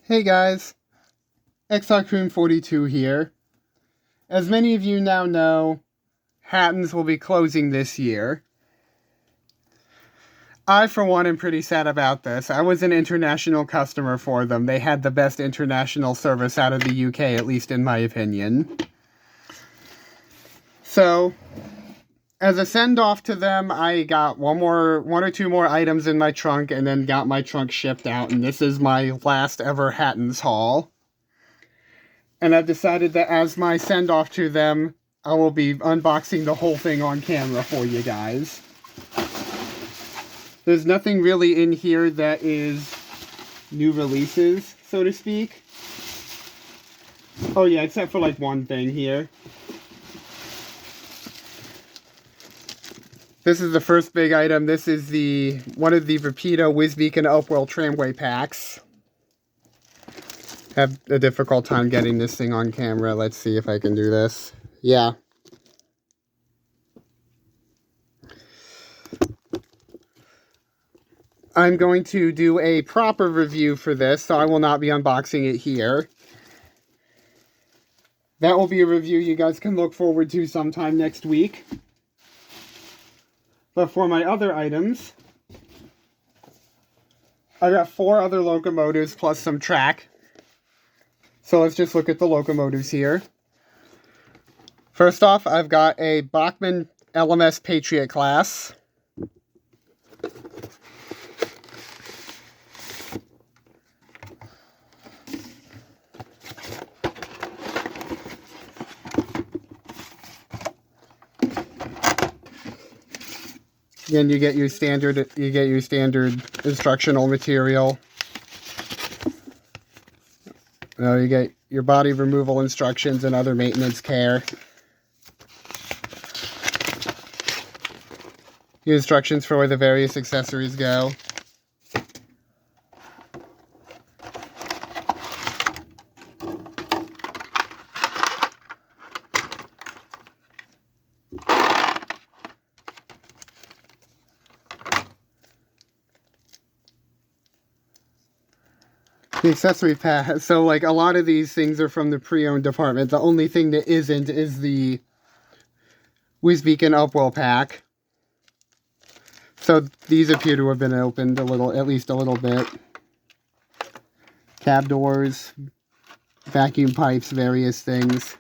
Hey guys, XRCoon42 here. As many of you now know, Hattons will be closing this year. I, for one, am pretty sad about this. I was an international customer for them. They had the best international service out of the UK, at least in my opinion. So, as a send-off to them, I got one or two more items in my trunk and then got my trunk shipped out, and this is my last ever Hattons haul. And I've decided that as my send-off to them, I will be unboxing the whole thing on camera for you guys. There's nothing really in here that is new releases, so to speak. Oh yeah, except for like one thing here. This is the first big item. This is one of the Rapido Wisbeacon and Upwell tramway packs. Have a difficult time getting this thing on camera. Let's see if I can do this. Yeah. I'm going to do a proper review for this, so I will not be unboxing it here. That will be a review you guys can look forward to sometime next week. But for my other items, I got 4 other locomotives plus some track. So let's just look at the locomotives here. First off, I've got a Bachmann LMS Patriot class. Again, you get your standard instructional material. You get your body removal instructions and other maintenance care. Your instructions for where the various accessories go. The accessory pack, so like a lot of these things are from the pre-owned department. The only thing that isn't is the Wisbeacon and Upwell pack. So these appear to have been opened at least a little bit. Cab doors, vacuum pipes, various things.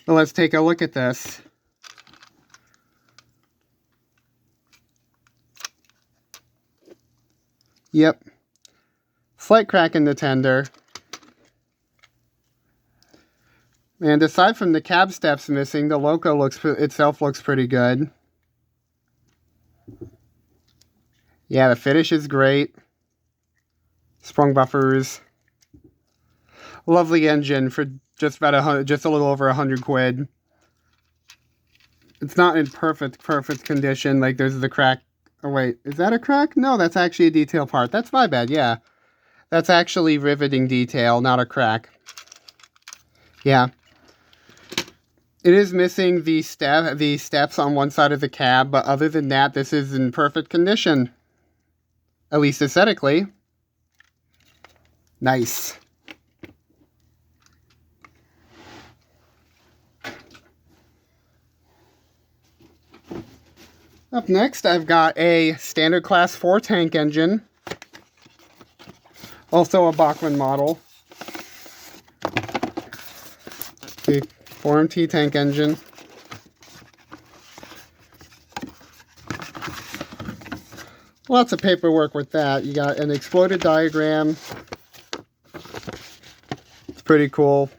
Well, let's take a look at this. Yep. Slight crack in the tender. And aside from the cab steps missing, the loco itself looks pretty good. Yeah, the finish is great. Sprung buffers. Lovely engine for just a little over 100 quid. It's not in perfect condition. Like there's the crack. Oh wait, is that a crack? No, that's actually a detail part. That's my bad. Yeah, that's actually riveting detail, not a crack. Yeah, it is missing the steps on one side of the cab, but other than that, this is in perfect condition. At least aesthetically. Nice. Up next, I've got a standard class 4 tank engine. Also a Bachmann model. The 4MT tank engine. Lots of paperwork with that. You got an exploded diagram. It's pretty cool.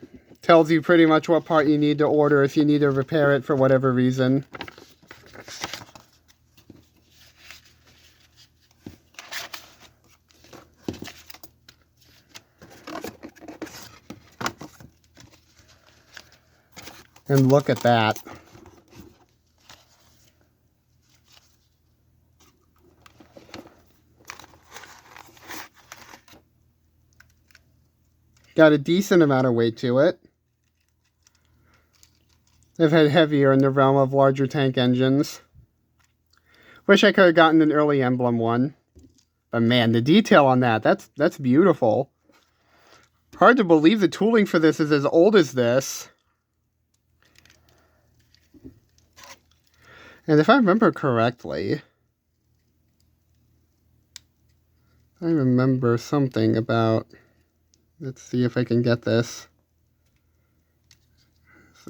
Tells you pretty much what part you need to order if you need to repair it for whatever reason. And look at that. Got a decent amount of weight to it. I've had heavier in the realm of larger tank engines. Wish I could have gotten an early emblem one. But man, the detail on that's beautiful. Hard to believe the tooling for this is as old as this. And if I remember correctly, I remember something about, let's see if I can get this.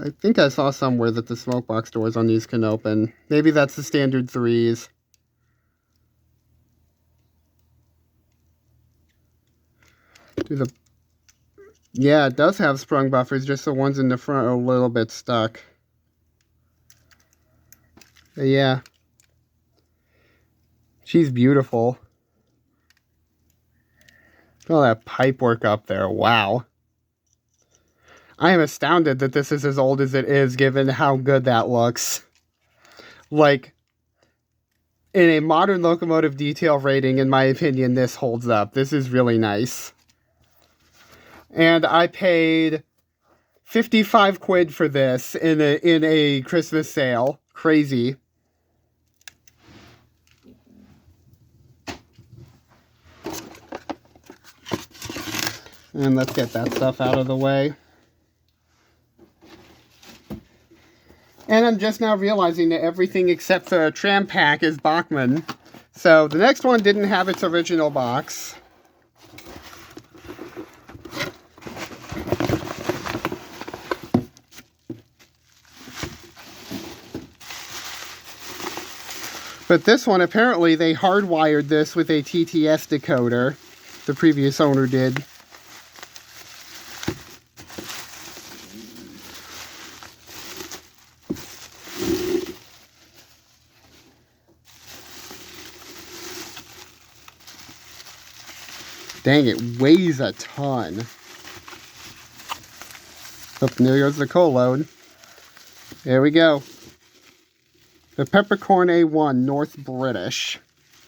I think I saw somewhere that the smoke box doors on these can open. Maybe that's the standard 3s. Yeah, it does have sprung buffers, just the ones in the front are a little bit stuck. But yeah. She's beautiful. All that pipe work up there, wow. I am astounded that this is as old as it is, given how good that looks. Like, in a modern locomotive detail rating, in my opinion, this holds up. This is really nice. And I paid 55 quid for this in a Christmas sale. Crazy. And let's get that stuff out of the way. And I'm just now realizing that everything except the tram pack is Bachmann. So the next one didn't have its original box. But this one, apparently they hardwired this with a TTS decoder. The previous owner did. Dang, it weighs a ton. Oh, there goes the coal load. There we go. The Peppercorn A1 North British.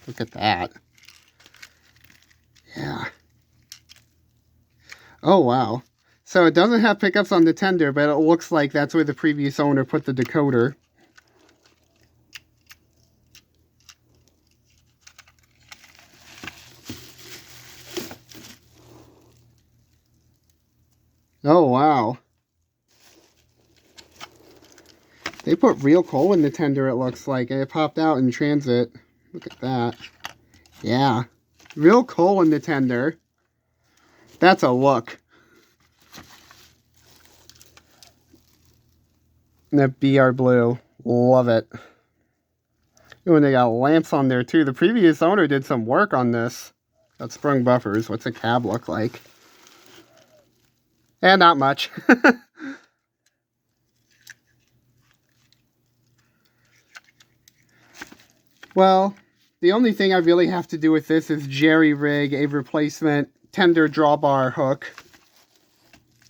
Look at that. Yeah. Oh, wow. So it doesn't have pickups on the tender, but it looks like that's where the previous owner put the decoder. Oh, wow. They put real coal in the tender, it looks like, and it popped out in transit. Look at that. Yeah. Real coal in the tender. That's a look. And that BR blue. Love it. Ooh, and they got lamps on there, too. The previous owner did some work on this. Got sprung buffers. What's a cab look like? And not much. Well, the only thing I really have to do with this is jerry-rig a replacement tender drawbar hook.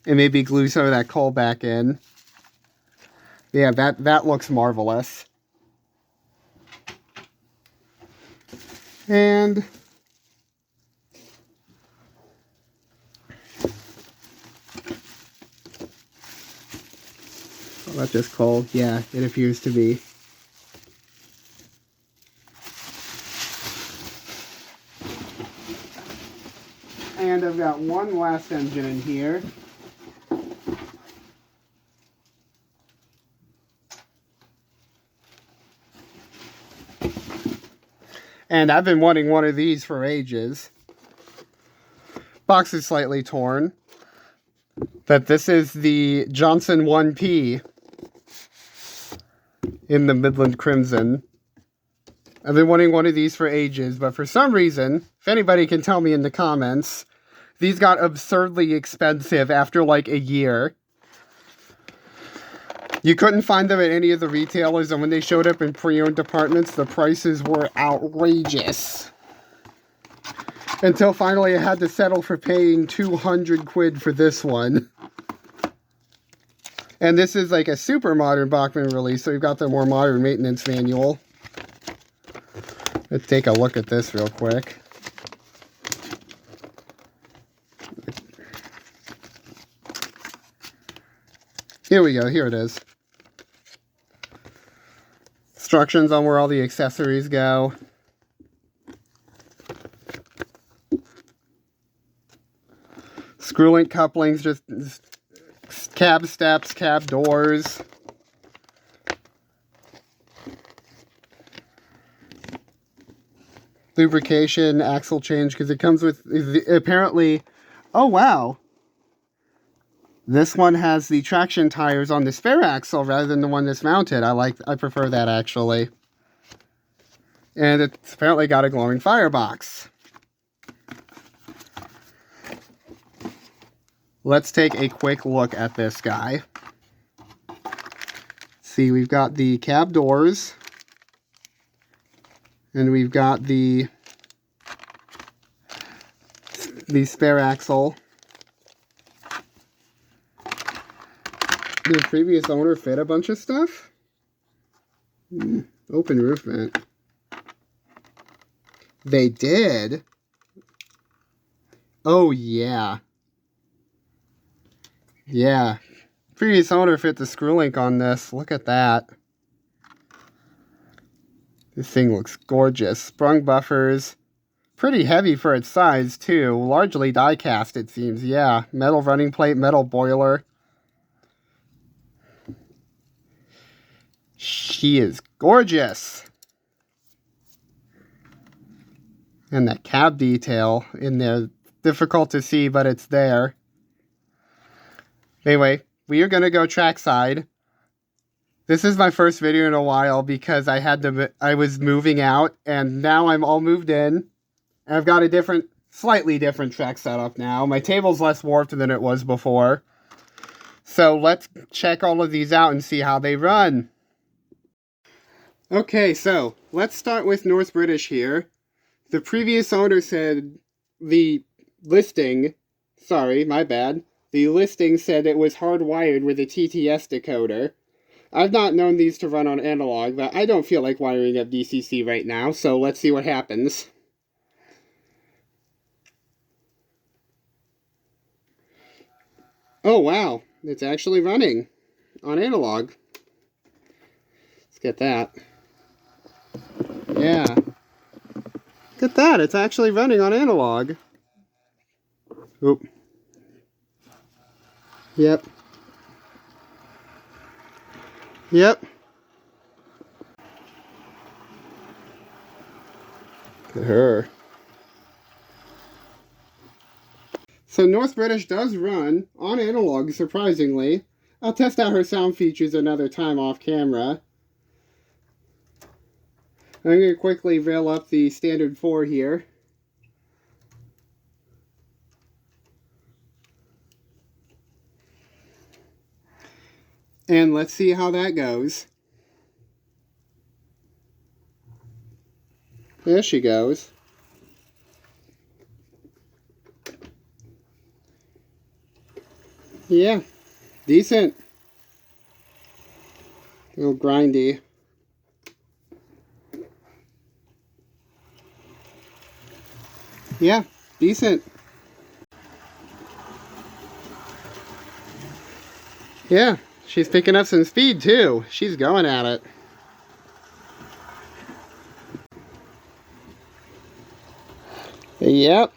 And maybe glue some of that coal back in. Yeah, that looks marvelous. And oh, that's just coal. Yeah, it appears to be. And I've got one last engine in here. And I've been wanting one of these for ages. Box is slightly torn. But this is the Johnson 1P in the Midland Crimson. I've been wanting one of these for ages, but for some reason, if anybody can tell me in the comments, these got absurdly expensive after like a year. You couldn't find them at any of the retailers, and when they showed up in pre-owned departments, the prices were outrageous. Until finally I had to settle for paying 200 quid for this one. And this is like a super modern Bachmann release, so you've got the more modern maintenance manual. Let's take a look at this real quick. Here we go. Here it is. Instructions on where all the accessories go. Screw link couplings, just cab steps, cab doors. Lubrication, axle change, because it comes with, apparently, oh wow. This one has the traction tires on the spare axle rather than the one that's mounted. I prefer that actually. And it's apparently got a glowing firebox. Let's take a quick look at this guy. See, we've got the cab doors. And we've got the spare axle. Did the previous owner fit a bunch of stuff? Open roof vent. They did? Oh, yeah. Yeah. Previous owner fit the screw link on this. Look at that. This thing looks gorgeous. Sprung buffers. Pretty heavy for its size, too. Largely die-cast, it seems. Yeah. Metal running plate, metal boiler. She is gorgeous. And that cab detail in there. Difficult to see, but it's there. Anyway, we are going to go trackside. This is my first video in a while because I was moving out, and now I'm all moved in. And I've got a slightly different track setup now. My table's less warped than it was before. So let's check all of these out and see how they run. Okay, so let's start with North British here. The previous owner said the listing said it was hardwired with a TTS decoder. I've not known these to run on analog, but I don't feel like wiring up DCC right now, so let's see what happens. Oh wow, it's actually running on analog. Let's get that. Yeah. Look at that, it's actually running on analog. Oop. Yep. Yep. Look at her. So North British does run on analog, surprisingly. I'll test out her sound features another time off camera. I'm going to quickly rail up the standard 4 here. And let's see how that goes. There she goes. Yeah, decent. A little grindy. Yeah, decent. Yeah, she's picking up some speed too. She's going at it. Yep.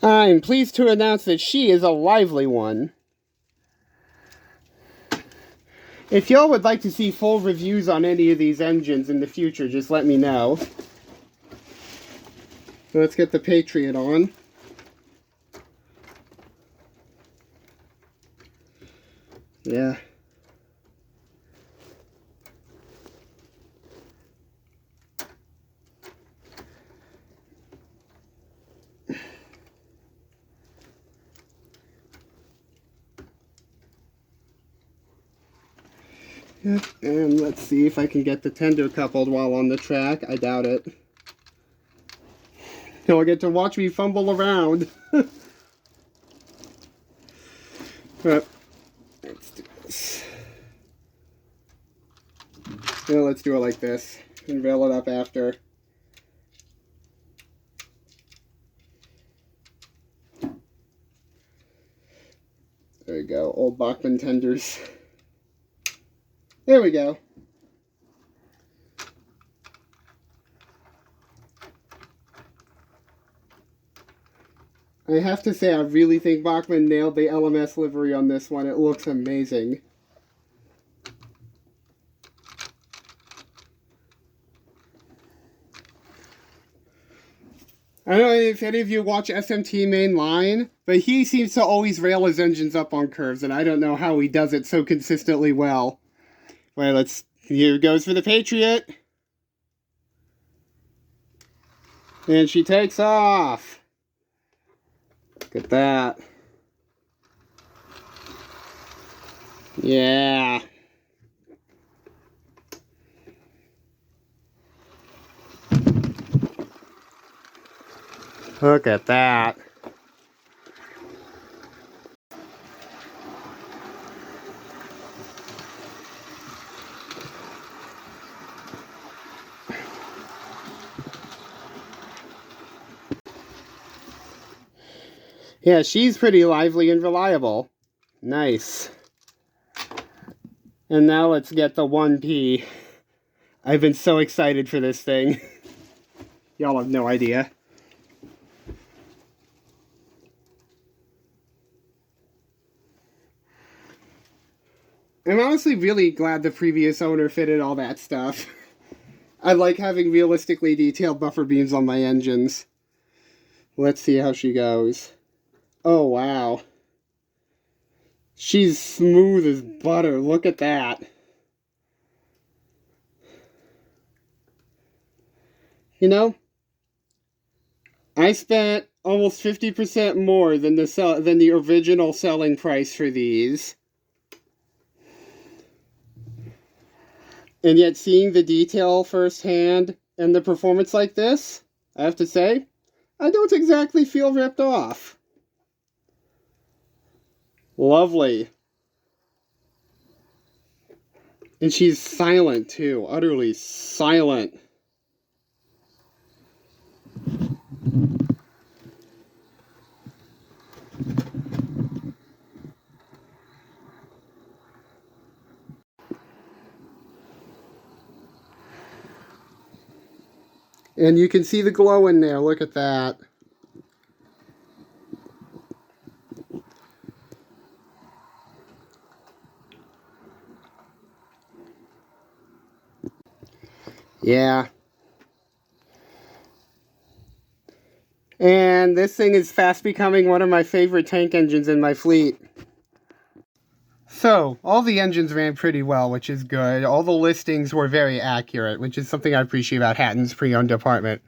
I'm pleased to announce that she is a lively one. If y'all would like to see full reviews on any of these engines in the future, just let me know. So let's get the Patriot on. Yeah. Yep, and let's see if I can get the tender coupled while on the track. I doubt it. He'll get to watch me fumble around. But let's do this. Yeah, let's do it like this and rail it up after. There we we go. Old Bachmann tenders. There we go. I have to say, I really think Bachmann nailed the LMS livery on this one. It looks amazing. I don't know if any of you watch SMT Mainline, but he seems to always rail his engines up on curves, and I don't know how he does it so consistently well. Wait, here goes for the Patriot. And she takes off. Look at that. Yeah. Look at that. Yeah, she's pretty lively and reliable. Nice. And now let's get the 1P. I've been so excited for this thing. Y'all have no idea. I'm honestly really glad the previous owner fitted all that stuff. I like having realistically detailed buffer beams on my engines. Let's see how she goes. Oh, wow. She's smooth as butter. Look at that. You know, I spent almost 50% more than the original selling price for these. And yet seeing the detail firsthand and the performance like this, I have to say, I don't exactly feel ripped off. Lovely. And she's silent too, utterly silent. And you can see the glow in there, look at that. Yeah. And this thing is fast becoming one of my favorite tank engines in my fleet. So, all the engines ran pretty well, which is good. All the listings were very accurate, which is something I appreciate about Hattons' pre-owned department.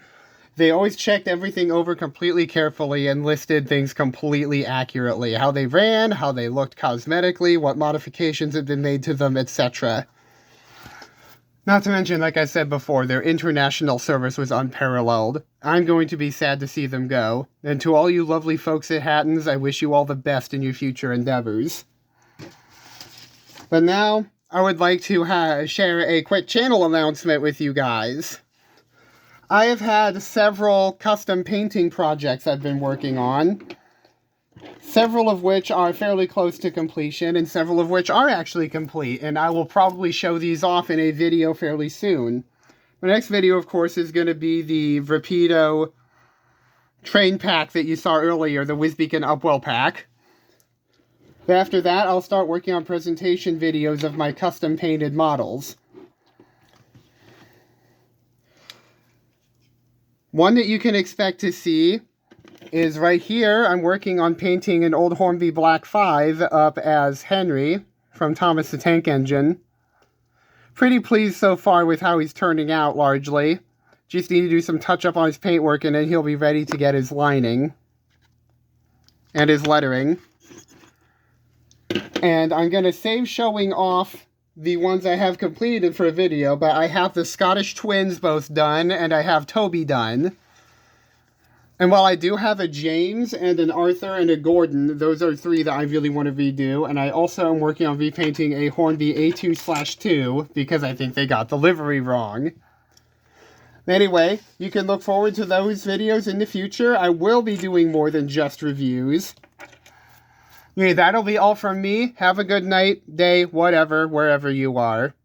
They always checked everything over completely carefully and listed things completely accurately. How they ran, how they looked cosmetically, what modifications had been made to them, etc. Not to mention, like I said before, their international service was unparalleled. I'm going to be sad to see them go. And to all you lovely folks at Hattons, I wish you all the best in your future endeavors. But now, I would like to share a quick channel announcement with you guys. I have had several custom painting projects I've been working on, several of which are fairly close to completion, and several of which are actually complete, and I will probably show these off in a video fairly soon. The next video, of course, is going to be the Rapido train pack that you saw earlier, the Wisbeacon Upwell pack. After that, I'll start working on presentation videos of my custom painted models. One that you can expect to see is right here. I'm working on painting an old Hornby Black 5 up as Henry from Thomas the Tank Engine. Pretty pleased so far with how he's turning out, largely. Just need to do some touch-up on his paintwork and then he'll be ready to get his lining and his lettering. And I'm going to save showing off the ones I have completed for a video, but I have the Scottish Twins both done, and I have Toby done. And while I do have a James and an Arthur and a Gordon, those are three that I really want to redo, and I also am working on repainting a Hornby A2/2, because I think they got the livery wrong. Anyway, you can look forward to those videos in the future. I will be doing more than just reviews. Okay, that'll be all from me. Have a good night, day, whatever, wherever you are.